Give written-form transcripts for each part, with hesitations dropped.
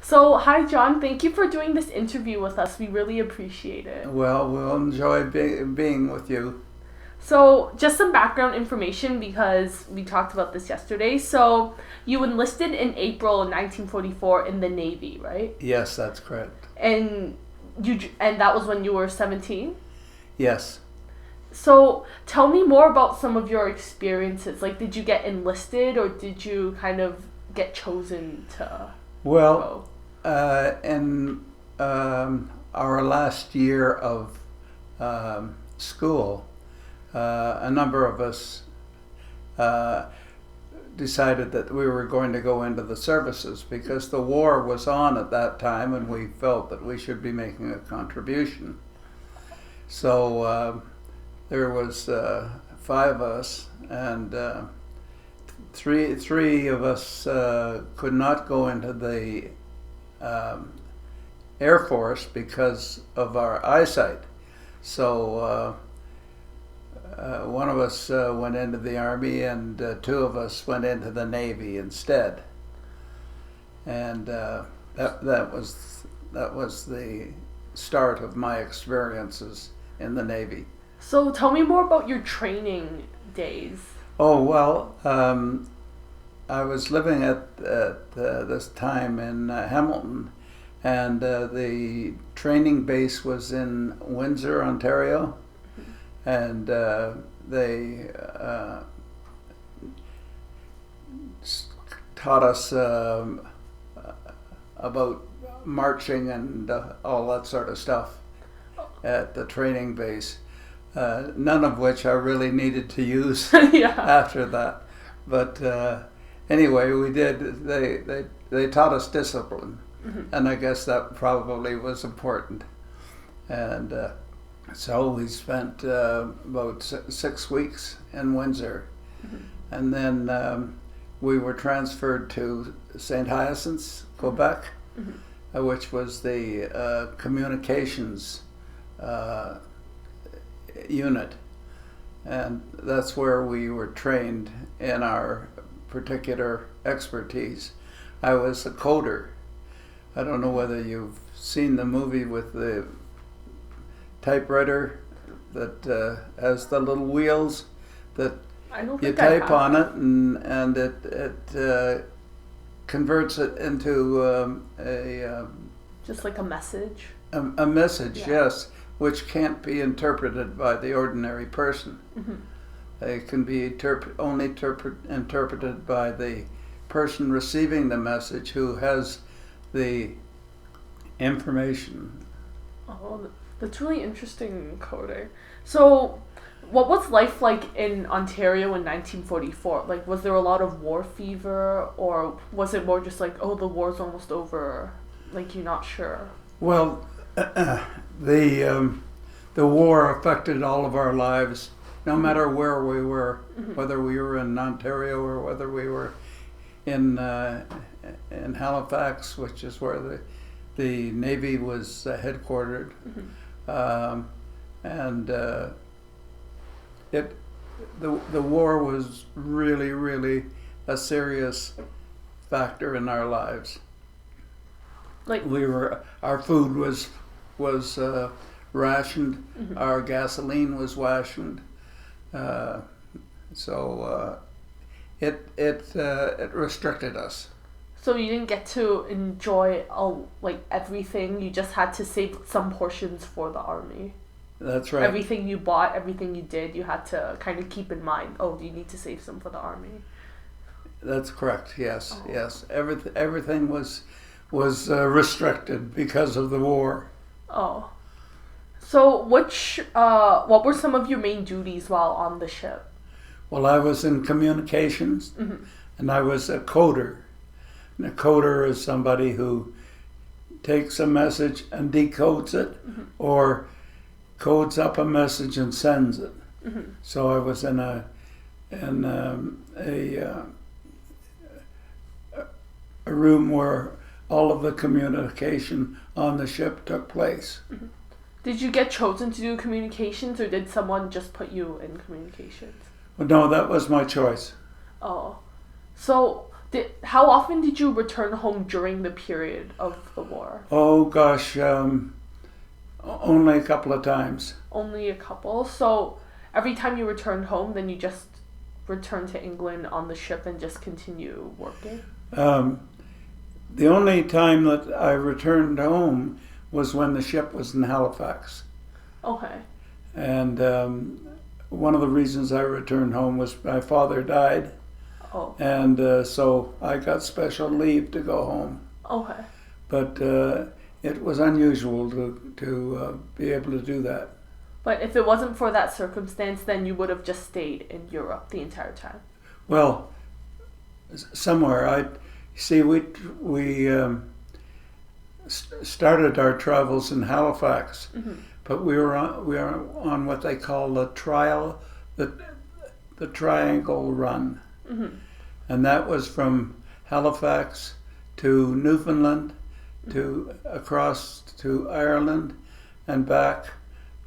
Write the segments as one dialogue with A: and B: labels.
A: So, hi John, thank you for doing this interview with us. We really appreciate it.
B: Well, we'll enjoy being with you.
A: So, just some background information because we talked about this yesterday. So, you enlisted in April 1944 in the Navy, right?
B: Yes, that's correct.
A: And and that was when you were 17?
B: Yes.
A: So, tell me more about some of your experiences. Like, did you get enlisted or did you kind of get chosen to
B: Well,
A: go?
B: in our last year of school, a number of us decided that we were going to go into the services because the war was on at that time and we felt that we should be making a contribution. So there was five of us, and three of us could not go into the Air Force because of our eyesight. So one of us went into the Army, and two of us went into the Navy instead. And that was the start of my experiences in the Navy.
A: So, tell me more about your training days.
B: Oh well, I was living at this time in Hamilton, and the training base was in Windsor, Ontario, and they taught us about marching and all that sort of stuff at the training base. None of which I really needed to use
A: Yeah.
B: after that. But anyway, we did. They taught us discipline, and I guess that probably was important. And so we spent about 6 weeks in Windsor, and then we were transferred to St. Hyacinthe, Quebec, which was the communications unit, and that's where we were trained in our particular expertise. I was a coder. I don't know whether you've seen the movie with the typewriter that has the little wheels that
A: I don't
B: you
A: think I
B: type
A: have.
B: on it, and it converts it into
A: Just like a message.
B: a message,
A: Yeah.
B: yes, which can't be interpreted by the ordinary person. It can be only interpreted by the person receiving the message who has the information.
A: Oh, that's really interesting coding. So, what was life like in Ontario in 1944? Like, was there a lot of war fever, or was it more just like, oh, the war's almost over? Like, you're not sure.
B: Well, the war affected all of our lives, no matter where we were, whether we were in Ontario or whether we were in Halifax, which is where the Navy was headquartered, and the war was really a serious factor in our lives.
A: Like,
B: Our food was rationed, our gasoline was rationed, so it restricted us.
A: so you didn't get to enjoy like everything. You just had to save some portions for the army.
B: That's right.
A: Everything you bought, everything you did, you had to kind of keep in mind. Oh, you need to save some for the army.
B: That's correct. Yes,
A: Oh.
B: yes. Everything was restricted because of the war.
A: Oh. So, what were some of your main duties while on the ship?
B: Well, I was in communications, and I was a coder. And a coder is somebody who takes a message and decodes it, or codes up a message and sends it. So I was in a room where all of the communication on the ship took place.
A: Did you get chosen to do communications, or did someone just put you in communications?
B: Well, no, that was my choice.
A: Oh. So, How often did you return home during the period of the war?
B: Oh gosh, only a couple of times.
A: Only a couple. So every time you returned home, then you just returned to England on the ship and just continue working?
B: The only time that I returned home was when the ship was in Halifax.
A: Okay.
B: And one of the reasons I returned home was my father died.
A: Oh.
B: And so I got special leave to go home.
A: Okay.
B: But it was unusual to be able to do that.
A: But if it wasn't for that circumstance, then you would have just stayed in Europe the entire time.
B: Well, somewhere we started our travels in Halifax, but we were on what they call the Triangle Run, and that was from Halifax to Newfoundland, to across to Ireland, and back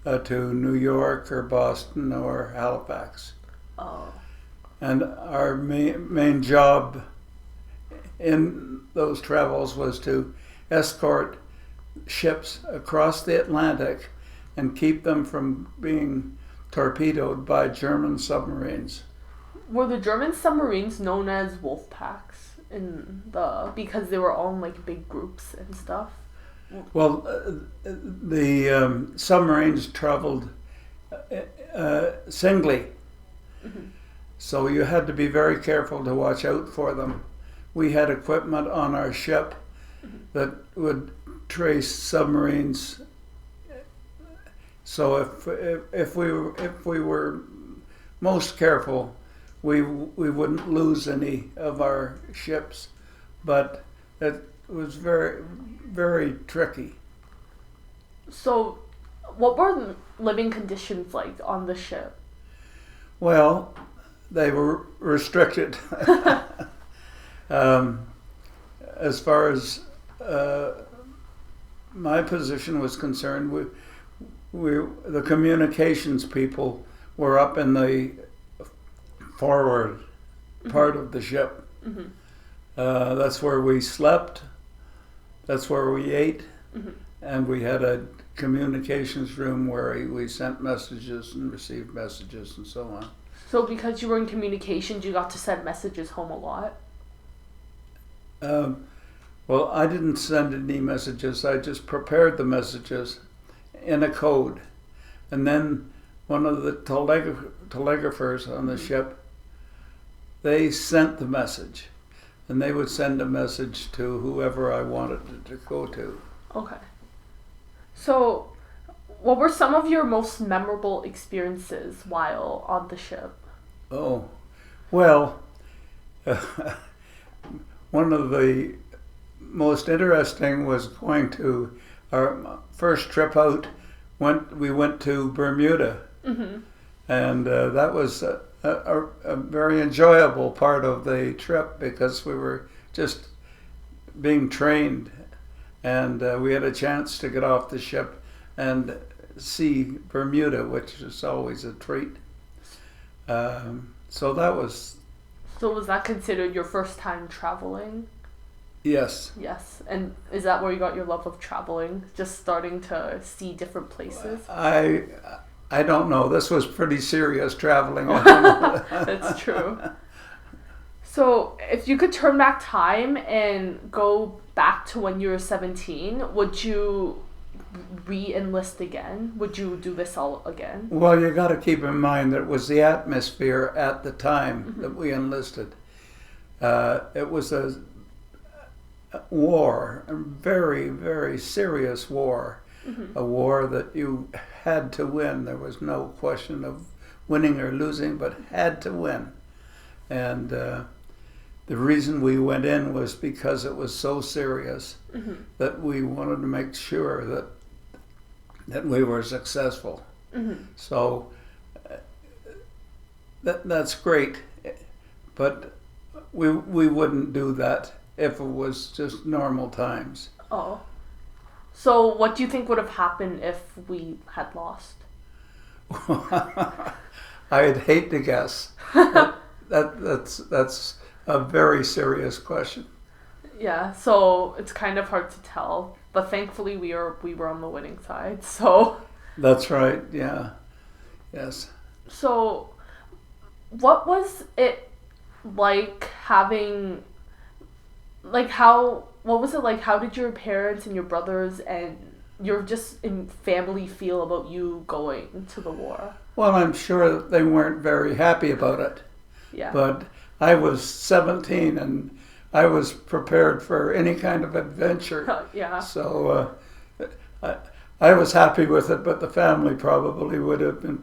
B: to New York or Boston or Halifax.
A: Oh.
B: And our main job in those travels was to escort ships across the Atlantic and keep them from being torpedoed by German submarines.
A: Were the German submarines known as wolf packs because they were all in like big groups and stuff?
B: Well, the submarines traveled singly, so you had to be very careful to watch out for them. We had equipment on our ship that would trace submarines. So if we were most careful, we wouldn't lose any of our ships, but it was very, very tricky.
A: So, what were the living conditions like on the ship?
B: Well, they were restricted. As far as my position was concerned, the communications people were up in the forward part of the ship. That's where we slept. That's where we ate, and we had a communications room where we sent messages and received messages and so on.
A: So because you were in communications, you got to send messages home a lot?
B: Well, I didn't send any messages. I just prepared the messages in a code. And then one of the telegraphers on the ship, they sent the message. And they would send a message to whoever I wanted it to go to.
A: Okay. So, what were some of your most memorable experiences while on the ship?
B: Oh, well, one of the most interesting was going to our first trip out. We went to Bermuda, and that was a very enjoyable part of the trip because we were just being trained, and we had a chance to get off the ship and see Bermuda, which is always a treat. So that was...
A: So was that considered your first time traveling?
B: Yes.
A: Yes. And is that where you got your love of traveling? Just starting to see different places?
B: I don't know. This was pretty serious traveling.
A: That's true. So if you could turn back time and go back to when you were 17, would you re-enlist again? Would you do this all again?
B: Well, you got to keep in mind that it was the atmosphere at the time that we enlisted. It was a war, a very, very serious war. A war that you had to win. There was no question of winning or losing, but had to win. And the reason we went in was because it was so serious that we wanted to make sure that we were successful. So that's great, but we wouldn't do that if it was just normal times.
A: Oh. So what do you think would have happened if we had lost?
B: I'd hate to guess. That's a very serious question.
A: Yeah, so it's kind of hard to tell, but thankfully we were on the winning side. So
B: That's right. Yeah. Yes.
A: so what was it like having like how what was it like how did your parents and your brothers and your just in family feel about you going to the war?
B: Well, I'm sure that they weren't very happy about it,
A: Yeah.
B: but I was 17 and I was prepared for any kind of adventure.
A: Yeah.
B: So I, I was happy with it, but the family probably would have been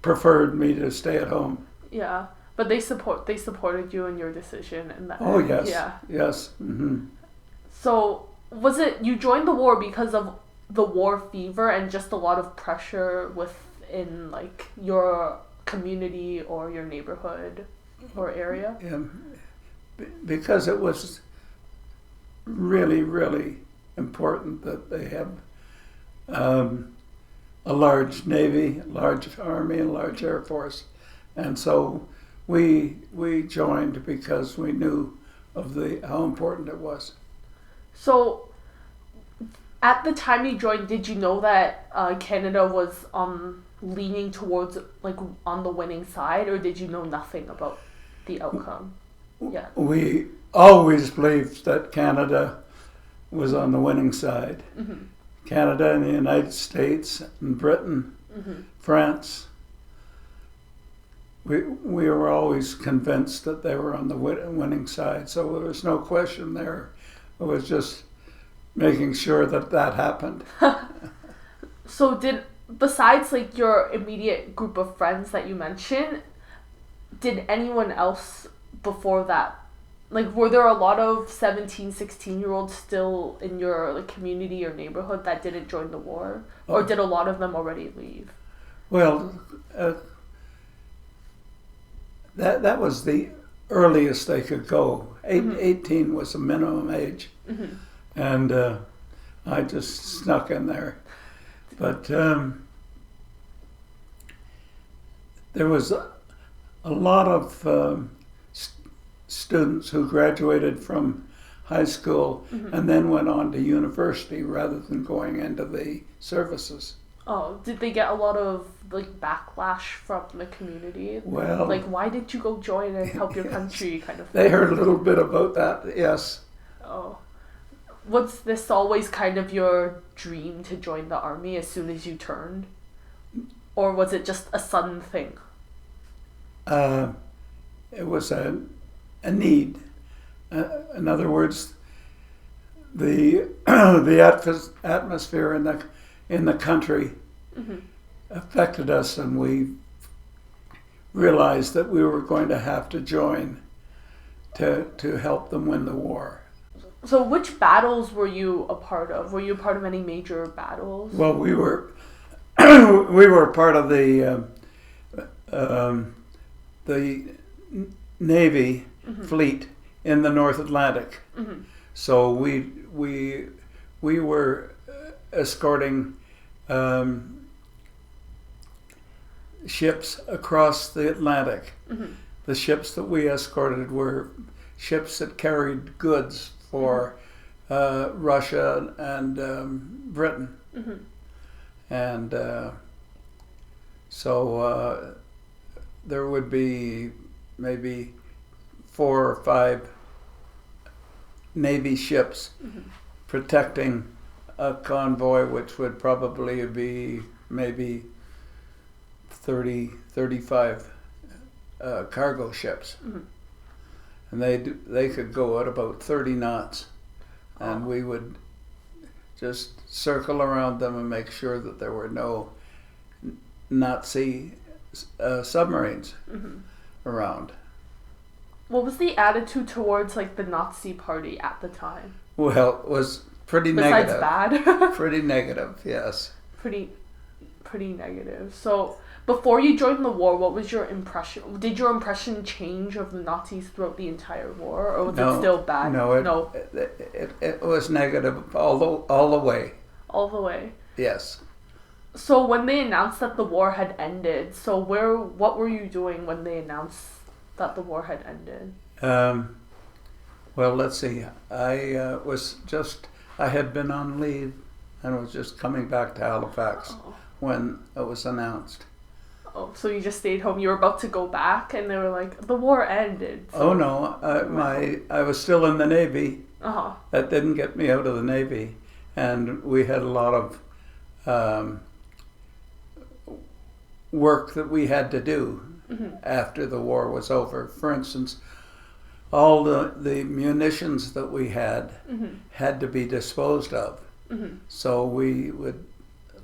B: preferred me to stay at home.
A: Yeah. But they supported you in your decision and that.
B: Oh yes,
A: Yeah.
B: yes.
A: So was it you joined the war because of the war fever and just a lot of pressure within like your community or your neighborhood or area?
B: Yeah, because it was really, really important that they have a large navy, a large army, and a large air force, and so we joined because we knew of how important it was.
A: So at the time you joined, did you know that Canada was leaning towards like on the winning side, or did you know nothing about the outcome? Yeah.
B: We always believed that Canada was on the winning side.
A: Mm-hmm.
B: Canada and the United States and Britain,
A: Mm-hmm.
B: France. We were always convinced that they were on the winning side, so there was no question there. It was just making sure that happened.
A: So besides like your immediate group of friends that you mentioned, did anyone else before that, like were there a lot of 17, 16-year-olds still in your like community or neighborhood that didn't join the war? Or did a lot of them already leave?
B: Well, that was the earliest they could go. 18 was the minimum age.
A: Mm-hmm.
B: And I just snuck in there. But there was a lot of students who graduated from high school and then went on to university rather than going into the services.
A: Oh, did they get a lot of like backlash from the community?
B: Well,
A: like why did you go join and help your country kind of thing?
B: They heard a little bit about that, yes.
A: Oh. Was this always kind of your dream to join the army as soon as you turned? Or was it just a sudden thing?
B: It was a need. In other words, the atmosphere in the country affected us, and we realized that we were going to have to join to help them win the war.
A: So which battles were you a part of? Were you a part of any major battles?
B: Well, we were we were part of the Navy fleet in the North Atlantic. So we were escorting ships across the Atlantic. The ships that we escorted were ships that carried goods for Russia and Britain. And so there would be maybe 4 or 5 Navy ships protecting a convoy, which would probably be maybe 30, 35 cargo ships. And they could go at about 30 knots. And we would just circle around them and make sure that there were no Nazi submarines around.
A: What was the attitude towards like the Nazi party at the time?
B: Well, it was pretty
A: Besides
B: negative.
A: bad?
B: Pretty negative, yes.
A: Pretty negative. So before you joined the war, what was your impression? Did your impression change of the Nazis throughout the entire war, or was it still bad?
B: No, it was negative all the way.
A: All the way.
B: Yes.
A: So when they announced that the war had ended, what were you doing when they announced that the war had ended?
B: Um, well, let's see. I had been on leave and was just coming back to Halifax
A: Oh.
B: when it was announced.
A: Oh, so you just stayed home. You were about to go back, and they were like, the war ended. So.
B: Oh no, I was still in the Navy.
A: Uh-huh.
B: That didn't get me out of the Navy, and we had a lot of work that we had to do after the war was over. For instance, all the munitions that we had to be disposed of. So we would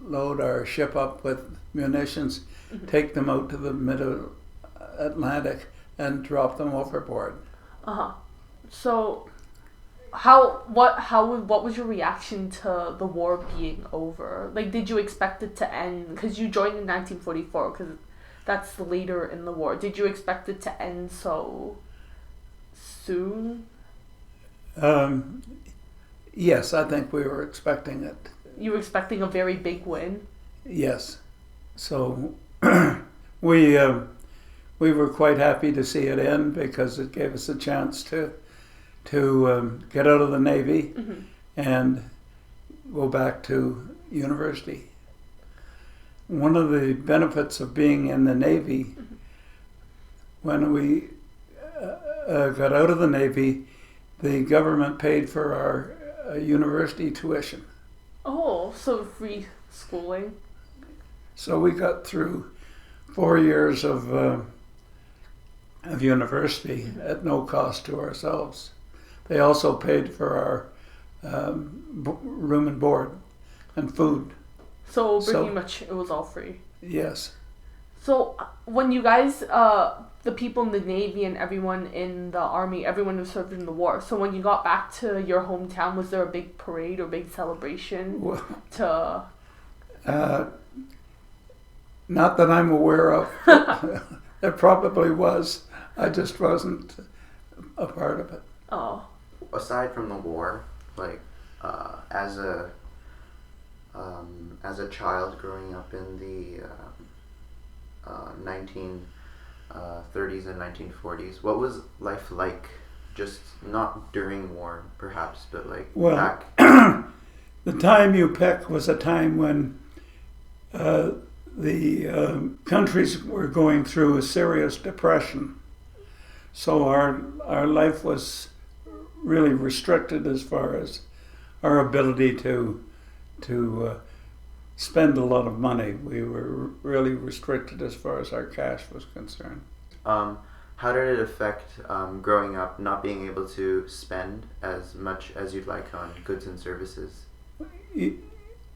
B: load our ship up with munitions, take them out to the mid-Atlantic, and drop them overboard.
A: Uh-huh. So what was your reaction to the war being over? Like, did you expect it to end? Because you joined in 1944, because that's later in the war. Did you expect it to end so soon?
B: Yes, I think we were expecting it.
A: You were expecting a very big win?
B: Yes. So we were quite happy to see it end because it gave us a chance to get out of the Navy and go back to university. One of the benefits of being in the Navy, when we got out of the Navy, the government paid for our university tuition.
A: Oh, so free schooling.
B: So we got through 4 years of university at no cost to ourselves. They also paid for our room and board and food.
A: So pretty much it was all free.
B: Yes.
A: So when you guys, the people in the Navy and everyone in the Army, everyone who served in the war, so when you got back to your hometown, was there a big parade or big celebration
B: Not that I'm aware of. There probably was. I just wasn't a part of it.
A: Oh.
C: Aside from the war, like as a child growing up in the 1930s and 1940s, what was life like? Just not during war, perhaps, but like back.
B: The time you pick was a time when the countries were going through a serious depression. So our life was really restricted as far as our ability to spend a lot of money. We were really restricted as far as our cash was concerned.
C: How did it affect growing up, not being able to spend as much as you'd like on goods and services?
B: You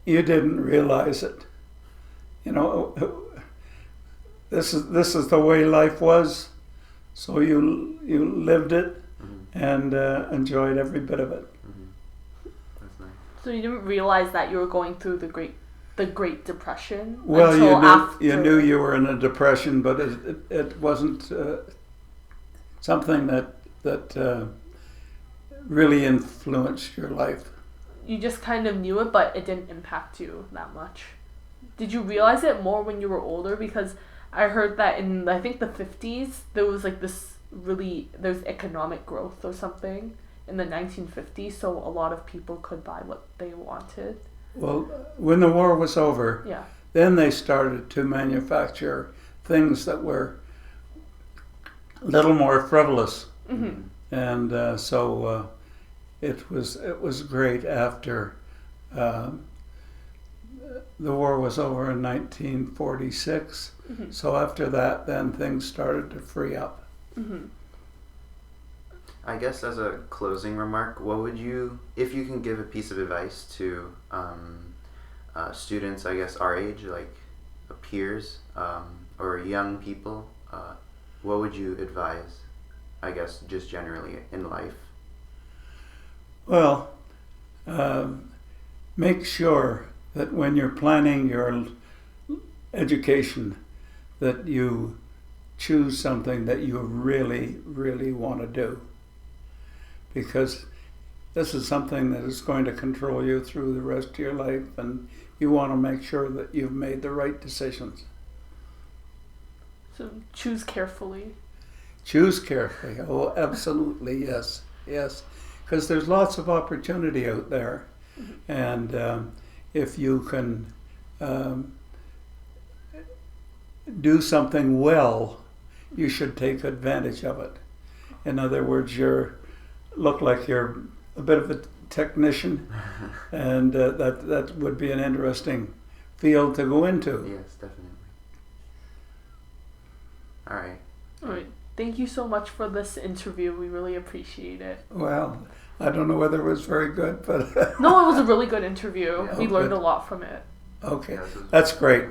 B: didn't realize it. You know, this is the way life was. So you lived it and enjoyed every bit of it.
C: That's nice.
A: So you didn't realize that you were going through the Great Depression?
B: Well,
A: until
B: you knew you were in a depression, but it wasn't something that really influenced your life.
A: You just kind of knew it, but it didn't impact you that much. Did you realize it more when you were older? Because I heard that in, I think, the 50s, there was like there's economic growth or something in the 1950s, so a lot of people could buy what they wanted.
B: Well, when the war was over,
A: Yeah.
B: then they started to manufacture things that were a little more frivolous. And so it was great after the war was over in 1946. So after that, then things started to free up.
C: I guess as a closing remark, what would you, if you can give a piece of advice to students, I guess our age, like peers or young people, what would you advise, I guess, just generally in life?
B: Well, make sure that when you're planning your education, that you choose something that you really, really want to do. Because this is something that is going to control you through the rest of your life, and you want to make sure that you've made the right decisions.
A: So choose carefully.
B: Choose carefully. Oh, absolutely, yes, yes. Because there's lots of opportunity out there, and if you can do something well, you should take advantage of it. In other words, look like you're a bit of a technician, and that would be an interesting field to go into.
C: Yes, definitely. All right.
A: All right. Thank you so much for this interview. We really appreciate it.
B: Well, I don't know whether it was very good, but
A: No, it was a really good interview.
C: Yeah.
A: We
B: Oh,
A: learned
B: good.
A: a lot from it.
B: okay,
C: Yeah, this was-
B: that's great.